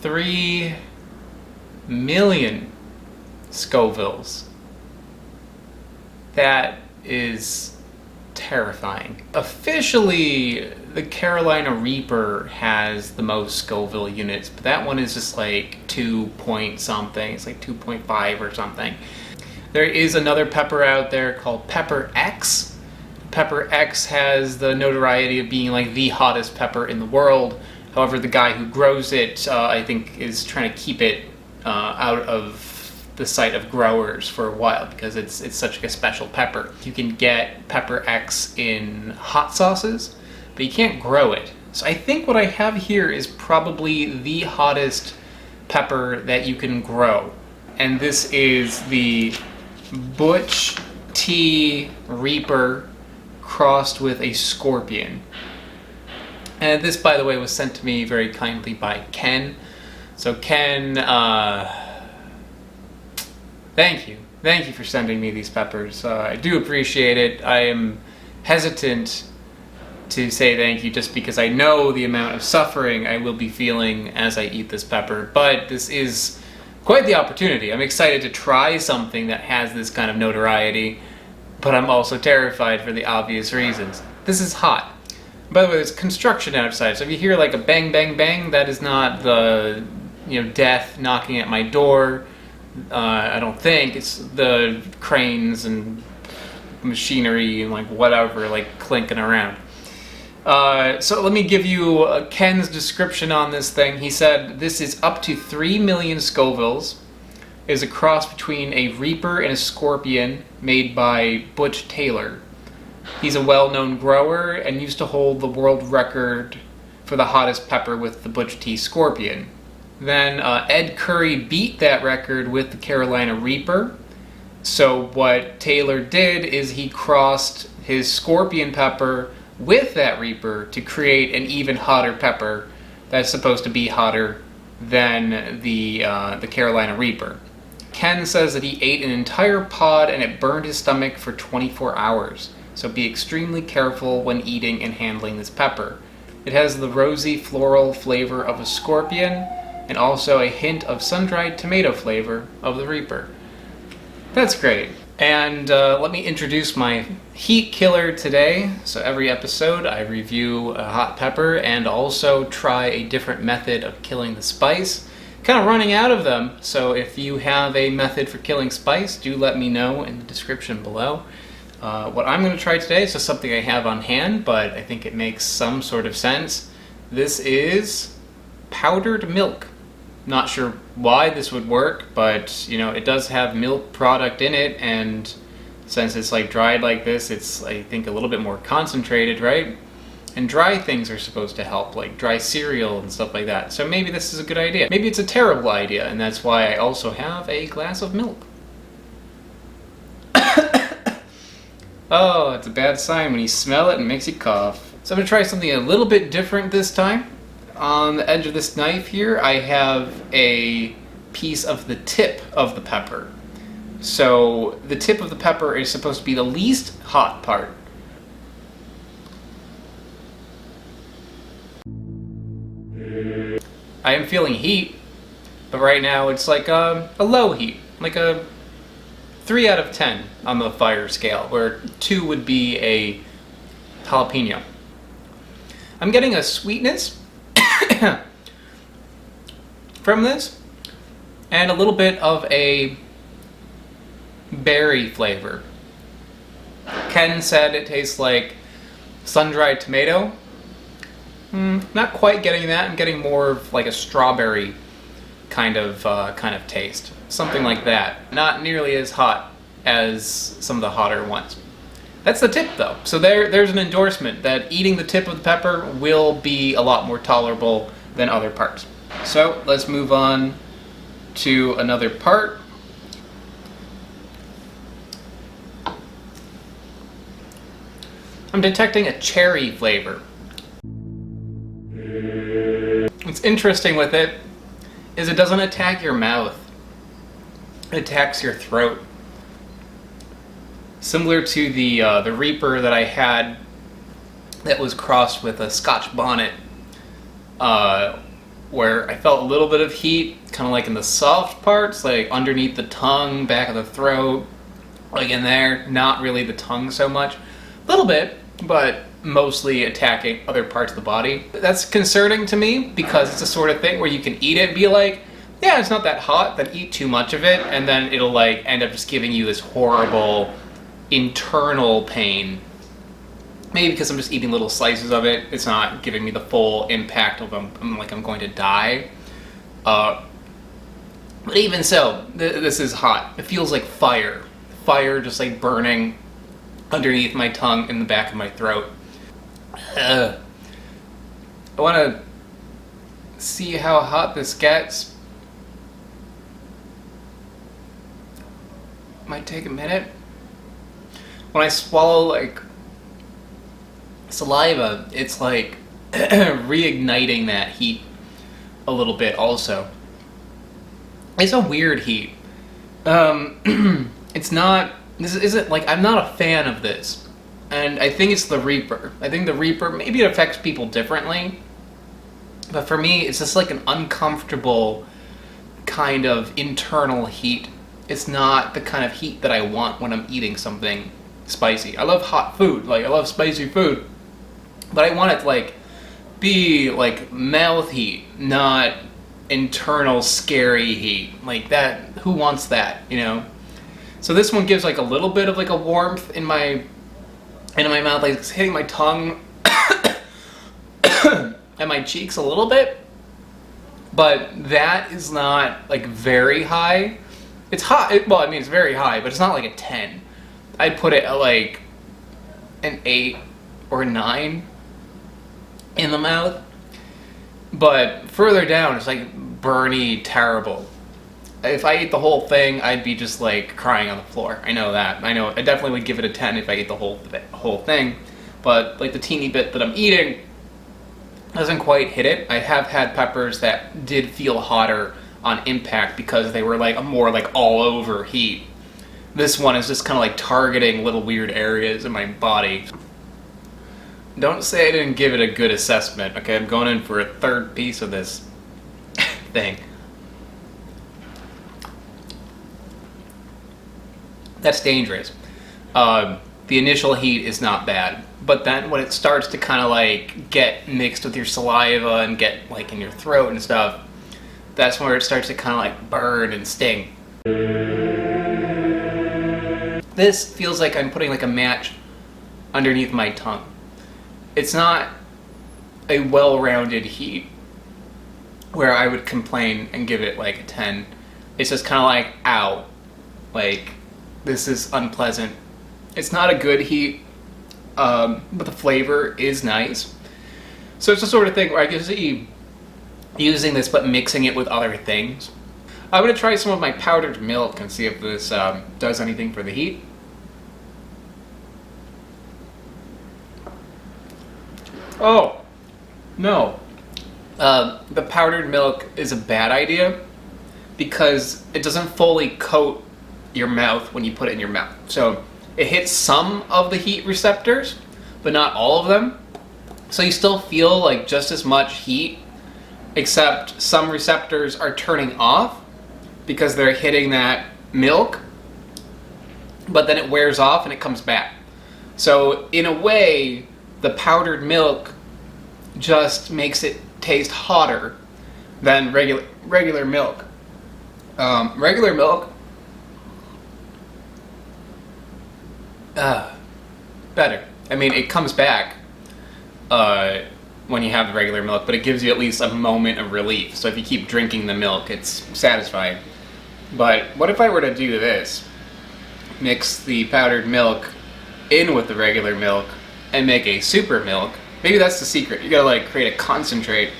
3 million Scovilles. That is terrifying. Officially, the Carolina Reaper has the most Scoville units, but that one is just like 2 point something. It's like 2.5 or something. There is another pepper out there called Pepper X. Pepper X has the notoriety of being like the hottest pepper in the world. However, the guy who grows it, I think, is trying to keep it out of the sight of growers for a while because it's such a special pepper. You can get Pepper X in hot sauces, but you can't grow it. So I think what I have here is probably the hottest pepper that you can grow. And this is the Butch T Reaper crossed with a scorpion. And this, by the way, was sent to me very kindly by Ken. So Ken, thank you. Thank you for sending me these peppers. I do appreciate it. I am hesitant to say thank you just because I know the amount of suffering I will be feeling as I eat this pepper. But this is quite the opportunity. I'm excited to try something that has this kind of notoriety, but I'm also terrified for the obvious reasons. This is hot. By the way, there's construction outside, so if you hear like a bang, bang, bang, that is not the, death knocking at my door. I don't think. It's the cranes and machinery and like whatever, like clinking around. So let me give you Ken's description on this thing. He said, this is up to 3 million Scovilles. It is a cross between a Reaper and a Scorpion made by Butch Taylor. He's a well-known grower and used to hold the world record for the hottest pepper with the Butch T Scorpion. Then Ed Curry beat that record with the Carolina Reaper. So what Taylor did is he crossed his Scorpion pepper with that Reaper to create an even hotter pepper that's supposed to be hotter than the Carolina Reaper. Ken says that he ate an entire pod and it burned his stomach for 24 hours. So be extremely careful when eating and handling this pepper. It has the rosy floral flavor of a scorpion and also a hint of sun-dried tomato flavor of the Reaper. That's great. And let me introduce my heat killer today. So every episode I review a hot pepper and also try a different method of killing the spice. Kind of running out of them, so if you have a method for killing spice, do let me know in the description below. What I'm going to try today is just something I have on hand, but I think it makes some sort of sense. This is powdered milk. Not sure why this would work, but it does have milk product in it, and since it's like dried like this, it's I think a little bit more concentrated, right? And dry things are supposed to help, like dry cereal and stuff like that. So maybe this is a good idea. Maybe it's a terrible idea, and that's why I also have a glass of milk. Oh, it's a bad sign when you smell it and it makes you cough. So I'm going to try something a little bit different this time. On the edge of this knife here, I have a piece of the tip of the pepper. So the tip of the pepper is supposed to be the least hot part. I am feeling heat, but right now it's like a low heat, like a 3 out of 10 on the fire scale, where 2 would be a jalapeno. I'm getting a sweetness from this, and a little bit of a berry flavor. Ken said it tastes like sun-dried tomato. Not quite getting that. I'm getting more of like a strawberry kind of taste. Something like that. Not nearly as hot as some of the hotter ones. That's the tip though. So there's an endorsement that eating the tip of the pepper will be a lot more tolerable than other parts. So let's move on to another part. I'm detecting a cherry flavor. What's interesting with it is it doesn't attack your mouth. It attacks your throat. Similar to the Reaper that I had that was crossed with a Scotch bonnet where I felt a little bit of heat, kind of like in the soft parts, like underneath the tongue, back of the throat, like in there. Not really the tongue so much. A little bit, but mostly attacking other parts of the body. That's concerning to me because it's the sort of thing where you can eat it and be like, yeah, it's not that hot, then eat too much of it, and then it'll like end up just giving you this horrible internal pain. Maybe because I'm just eating little slices of it, it's not giving me the full impact of I'm going to die. But even so, this is hot. It feels like fire. Fire just like burning underneath my tongue in the back of my throat. I want to see how hot this gets. Might take a minute. When I swallow like saliva, it's like reigniting that heat a little bit also. It's a weird heat. It's not, this isn't like, I'm not a fan of this. And I think it's the Reaper. I think the Reaper, maybe it affects people differently. But for me, it's just like an uncomfortable kind of internal heat. It's not the kind of heat that I want when I'm eating something spicy. I love hot food, like I love spicy food. But I want it to like be like mouth heat, not internal scary heat. Like that, who wants that, you know? So this one gives like a little bit of like a warmth in my mouth, like it's hitting my tongue and my cheeks a little bit. But that is not like very high. It's hot, well, I mean, it's very high, but it's not like a 10. I'd put it at like an 8 or a 9 in the mouth. But further down, it's like burny, terrible. If I ate the whole thing, I'd be just like crying on the floor. I know that. I know I definitely would give it a 10 if I ate the whole thing. But like the teeny bit that I'm eating doesn't quite hit it. I have had peppers that did feel hotter on impact because they were like a more like all over heat. This one is just kind of like targeting little weird areas in my body. Don't say I didn't give it a good assessment. Okay, I'm going in for a third piece of this thing. That's dangerous. The initial heat is not bad, but then when it starts to kind of like get mixed with your saliva and get like in your throat and stuff, that's where it starts to kind of like burn and sting. This feels like I'm putting like a match underneath my tongue. It's not a well-rounded heat where I would complain and give it like a 10. It's just kind of like, ow. Like, this is unpleasant. It's not a good heat, but the flavor is nice. So it's the sort of thing where I can see using this but mixing it with other things. I'm going to try some of my powdered milk and see if this does anything for the heat. Oh, no. The powdered milk is a bad idea because it doesn't fully coat your mouth when you put it in your mouth. So it hits some of the heat receptors, but not all of them. So you still feel like just as much heat, except some receptors are turning off because they're hitting that milk, but then it wears off and it comes back. So in a way, the powdered milk just makes it taste hotter than regular milk. Regular milk, better. I mean, it comes back when you have the regular milk, but it gives you at least a moment of relief. So if you keep drinking the milk, it's satisfying. But what if I were to do this? Mix the powdered milk in with the regular milk and make a super milk. Maybe that's the secret. You gotta like create a concentrate.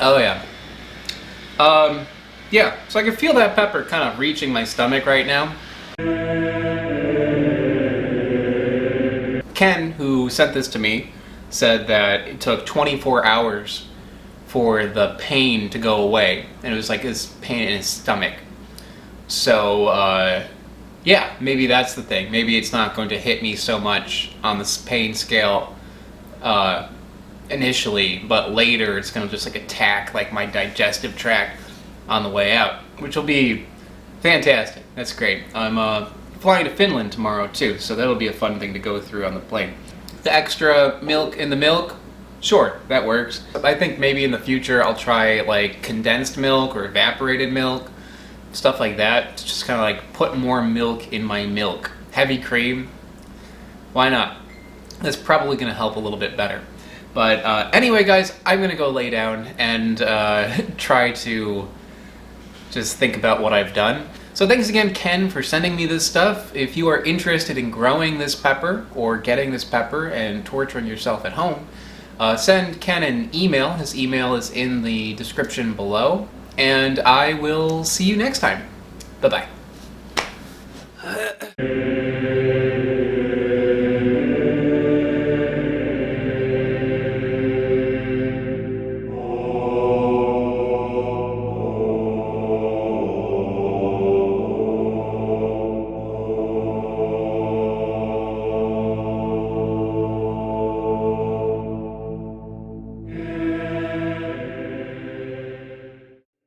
Oh yeah. Yeah, so I can feel that pepper kind of reaching my stomach right now. Ken, who sent this to me, said that it took 24 hours for the pain to go away. And it was like his pain in his stomach. So, Yeah, maybe that's the thing. Maybe it's not going to hit me so much on the pain scale initially, but later it's going to just like attack like my digestive tract on the way out, which will be fantastic. That's great. I'm flying to Finland tomorrow too, so that'll be a fun thing to go through on the plane. The extra milk in the milk, sure, that works. I think maybe in the future I'll try like condensed milk or evaporated milk, stuff like that. Just kind of like put more milk in my milk. Heavy cream, why not? That's probably going to help a little bit better. But anyway, guys, I'm going to go lay down and try to just think about what I've done. So thanks again, Ken, for sending me this stuff. If you are interested in growing this pepper or getting this pepper and torturing yourself at home, send Ken an email. His email is in the description below. And I will see you next time. Bye-bye.